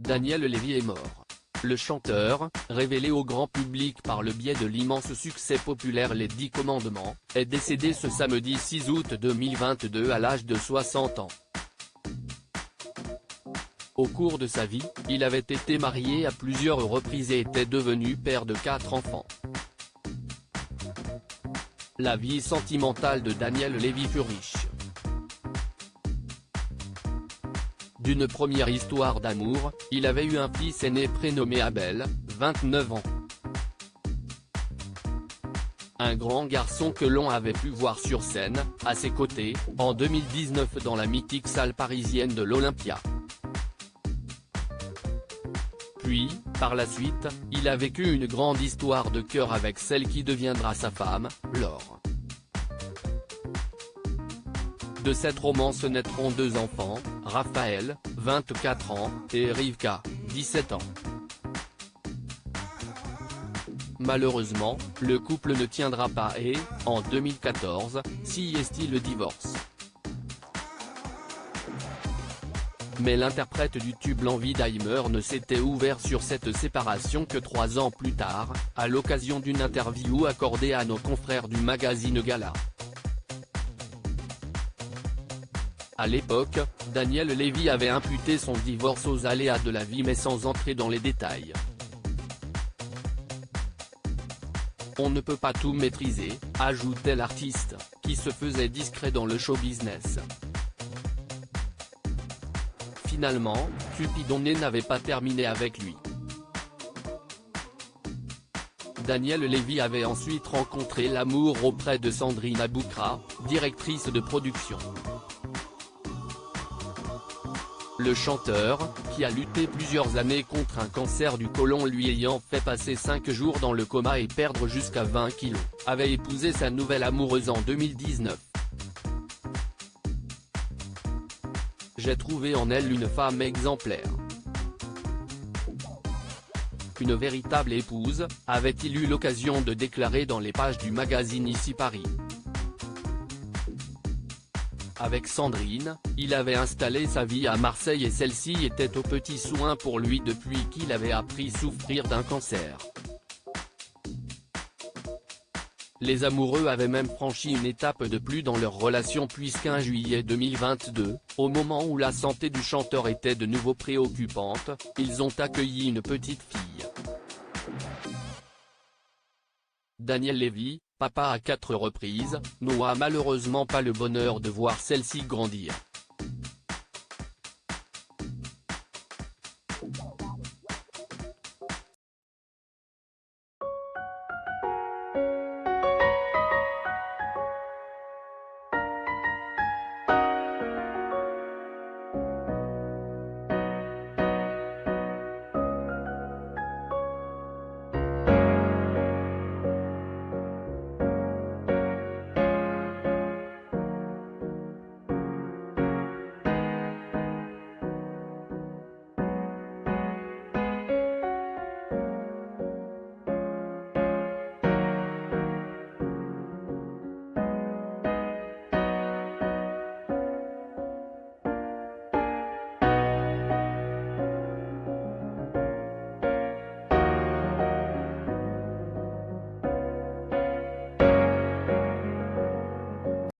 Daniel Lévy est mort. Le chanteur, révélé au grand public par le biais de l'immense succès populaire Les 10 Commandements, est décédé ce samedi 6 août 2022 à l'âge de 60 ans. Au cours de sa vie, il avait été marié à plusieurs reprises et était devenu père de 4 enfants. La vie sentimentale de Daniel Lévy fut riche. D'une première histoire d'amour, il avait eu un fils aîné prénommé Abel, 29 ans. Un grand garçon que l'on avait pu voir sur scène, à ses côtés, en 2019 dans la mythique salle parisienne de l'Olympia. Puis, par la suite, il a vécu une grande histoire de cœur avec celle qui deviendra sa femme, Laure. De cette romance naîtront 2 enfants, Raphaël, 24 ans, et Rivka, 17 ans. Malheureusement, le couple ne tiendra pas et, en 2014, s'y est-il le divorce. Mais l'interprète du tube L'Envie d'Heimer ne s'était ouvert sur cette séparation que 3 ans plus tard, à l'occasion d'une interview accordée à nos confrères du magazine Gala. À l'époque, Daniel Lévy avait imputé son divorce aux aléas de la vie mais sans entrer dans les détails. On ne peut pas tout maîtriser, ajoutait l'artiste, qui se faisait discret dans le show business. Finalement, Cupidon n'avait pas terminé avec lui. Daniel Lévy avait ensuite rencontré l'amour auprès de Sandrine Aboukra, directrice de production. Le chanteur, qui a lutté plusieurs années contre un cancer du côlon lui ayant fait passer 5 jours dans le coma et perdre jusqu'à 20 kilos, avait épousé sa nouvelle amoureuse en 2019. J'ai trouvé en elle une femme exemplaire. Une véritable épouse, avait-il eu l'occasion de déclarer dans les pages du magazine Ici Paris. Avec Sandrine, il avait installé sa vie à Marseille et celle-ci était aux petits soins pour lui depuis qu'il avait appris souffrir d'un cancer. Les amoureux avaient même franchi une étape de plus dans leur relation puisqu'en juillet 2022, au moment où la santé du chanteur était de nouveau préoccupante, ils ont accueilli une petite fille. Daniel Lévy, papa à 4 reprises, n'aura malheureusement pas le bonheur de voir celle-ci grandir.